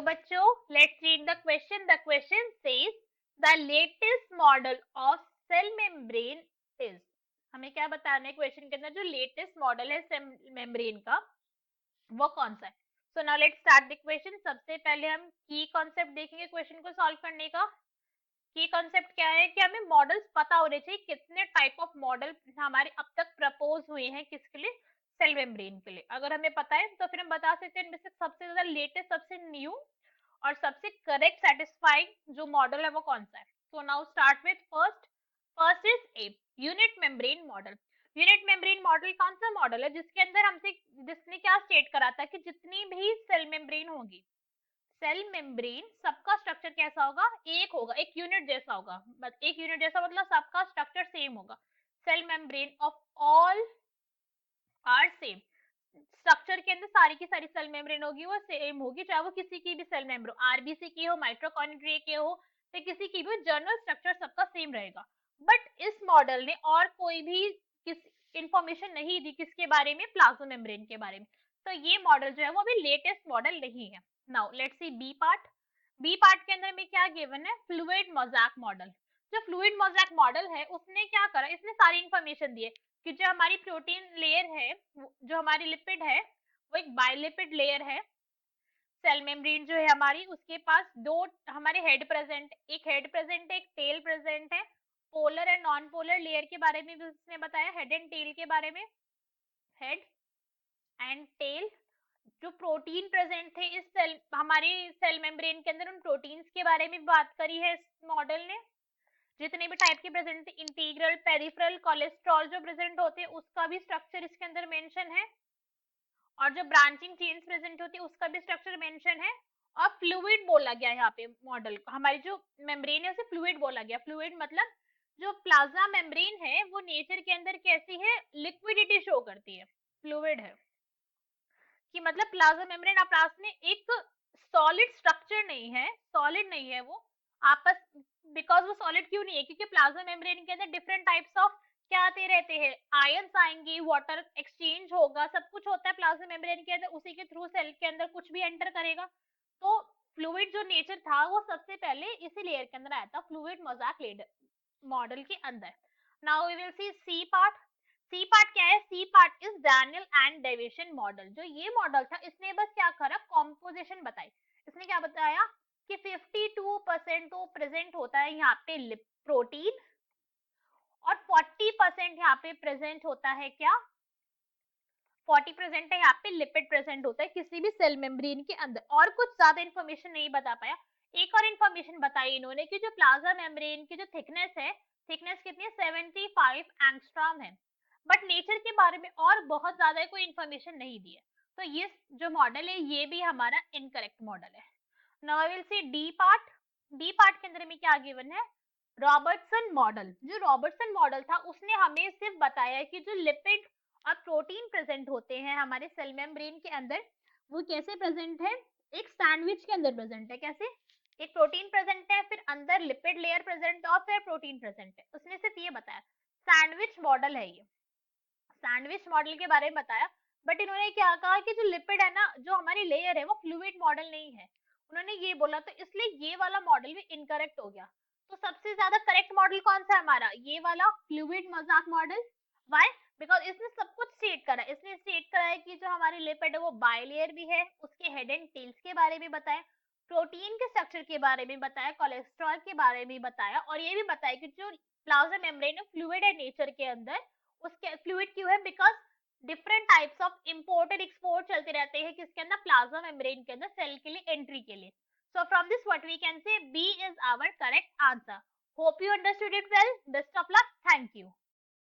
Hello बच्चों, let's read the question. The question says the latest model of cell membrane is. हमें क्या बताना है क्वेश्चन के अंदर? जो लेटेस्ट मॉडल है सेल मेम्ब्रेन का वो कौन सा है. So now let's start the question. सबसे पहले हम की कॉन्सेप्ट देखेंगे क्वेश्चन को सॉल्व करने का. की कॉन्सेप्ट क्या है कि हमें मॉडल्स पता होने चाहिए, कितने टाइप ऑफ मॉडल हमारे अब तक प्रपोज हुए हैं किसके लिए, सेल मेम्ब्रेन के लिए. अगर हमें पता है तो फिर हम बता सकते हैं इनमें से सबसे ज्यादा लेटेस्ट, सबसे न्यू और सबसे करेक्ट सेटिस्फाइंग जो मॉडल है वो कौन सा है. So now start with first. First is a unit membrane model. Unit membrane model कौन सा मॉडल है जिसके अंदर हमसे जिसने क्या स्टेट करा था कि जितनी भी सेल मेम्ब्रेन होगी, सेल मेम्ब्रेन सबका स्ट्रक्चर कैसा होगा, एक होगा, एक यूनिट जैसा होगा. एक यूनिट जैसा मतलब सबका स्ट्रक्चर सेम होगा. Cell membrane of all are same. Structure के अंदर सारी की सारी सेल मेम्ब्रेन होगी वो सेम होगी, चाहे वो किसी की भी सेल मेम्ब्रेन, आरबीसी की हो, माइटोकॉन्ड्रिया के हो, तो किसी की भी जर्नल स्ट्रक्चर सबका सेम रहेगा. बट इस मॉडल ने और कोई भी किस इंफॉर्मेशन नहीं दी किसके बारे में, प्लाज्मा मेम्ब्रेन के बारे में. तो ये मॉडल जो है वो अभी लेटेस्ट मॉडल नहीं है. Now let's see B part. B part के अंदर में क्या गिवन है, फ्लूइड मोज़ैक मॉडल. जो फ्लूइड मोज़ैक मॉडल है उसने क्या करा, इसने सारी इंफॉर्मेशन दी है कि जो हमारी प्रोटीन लेयर है, जो हमारी लिपिड है वो एक बायलिपिड लेयर है. सेल मेम्ब्रेन जो है हमारी उसके पास दो हमारे हेड प्रेजेंट, एक हेड प्रेजेंट है, एक टेल प्रेजेंट है. Polar and non polar layer के बारे में भी उसने बताया, हेड एंड टेल के बारे में. Head and tail. जो प्रोटीन प्रेजेंट थे इस सेल हमारे सेल मेम्ब्रेन के अंदर, उन प्रोटीन्स के बारे में बात करी है इस मॉडल ने. जितने भी टाइप के प्रेजेंट थे, इंटीग्रल, पेरिफेरल, कोलेस्ट्रॉल जो प्रेजेंट होते हैं उसका भी स्ट्रक्चर इसके अंदर मेंशन है. और जो ब्रांचिंग चेन्स प्रेजेंट होती है उसका भी स्ट्रक्चर मेंशन है. और फ्लूइड बोला गया है यहाँ पे मॉडल को, हमारी जो मेम्ब्रेन है उसे फ्लूइड बोला गया. फ्लूइड मतलब जो प्लाज्मा मेम्ब्रेन है वो नेचर के अंदर कैसी है, लिक्विडिटी शो करती है. फ्लूइड है कि मतलब प्लाज्मा मेम्ब्रेन आपस में एक सॉलिड स्ट्रक्चर नहीं है, सॉलिड नहीं है वो आपस. बिकॉज वो सॉलिड क्यों नहीं है, क्योंकि प्लाज्मा मेम्ब्रेन के अंदर डिफरेंट टाइप्स ऑफ क्या आते रहते हैं, आयंस आएंगे, वाटर एक्सचेंज होगा, सब कुछ होता है प्लाज्मा मेम्ब्रेन के अंदर. उसी के थ्रू सेल के अंदर कुछ भी एंटर करेगा. तो फ्लूइड जो नेचर था वो सबसे पहले इसी लेयर के अंदर आया था, फ्लूइड मोज़ैक मॉडल के अंदर. Now we will see C part. C part क्या है, C part is Danielli and Davson model. जो ये मॉडल था इसने बस क्या करा, कॉम्पोजिशन बताई. इसने क्या बताया कि 52% तो प्रेजेंट होता है यहाँ पे प्रोटीन और 40% यहाँ पे प्रेजेंट होता है क्या, 40% है यहाँ पे लिपिड प्रेजेंट होता है किसी भी सेल मेम्ब्रेन के अंदर. और कुछ ज्यादा इंफॉर्मेशन नहीं बता पाया. एक और इंफॉर्मेशन बताई इन्होंने कि जो प्लाज्मा मेम्ब्रेन की जो थिकनेस है, थिकनेस कितनी है, 75 एंगस्ट्रॉम है. बट नेचर के बारे में और बहुत ज्यादा कोई इंफॉर्मेशन नहीं दी है. तो ये जो मॉडल है ये भी हमारा इनकरेक्ट मॉडल है. Now will see D part. D part के अंदर में क्या गिवन है, रॉबर्टसन मॉडल. जो रॉबर्टसन मॉडल था उसने हमें सिर्फ बताया कि जो लिपिड और प्रोटीन प्रेजेंट होते हैं हमारे सेल मेम्ब्रेन के अंदर वो कैसे प्रेजेंट है, एक सैंडविच के अंदर प्रेजेंट है. कैसे, एक प्रोटीन प्रेजेंट है, फिर अंदर लिपिड लेयर प्रेजेंट और फिर प्रोटीन प्रेजेंट है. उसने सिर्फ ये बताया, सैंडविच मॉडल है ये, सैंडविच मॉडल के बारे में बताया. बट इन्होंने क्या कहा कि जो लिपिड है ना, जो हमारी लेयर है वो फ्लूइड मॉडल नहीं है, उन्होंने ये बोला. तो इसलिए ये वाला मॉडल भी इनकरेक्ट हो गया. तो सबसे ज्यादा करेक्ट मॉडल कौन सा है हमारा, ये वाला fluid mosaic model. Why, because इसने सब कुछ स्टेट करा. इसने स्टेट करा है कि जो हमारी लिपिड है वो बायलेयर भी है, उसके हेड एंड टेल्स के बारे में बताया, प्रोटीन के स्ट्रक्चर के बारे में बताया, कोलेस्ट्रॉल के बारे में बताया, और ये भी बताया कि जो प्लाज्मा मेम्ब्रेन है फ्लूइड है नेचर के अंदर. उसके फ्लूइड क्यों है, because different types of imported export चलते रहते हैं किसके अंदर, प्लाज्मा मेम्ब्रेन के अंदर सेल के लिए, एंट्री के लिए. So from this what we can say, B is our correct answer. Hope you understood it well. Best of luck. Thank you.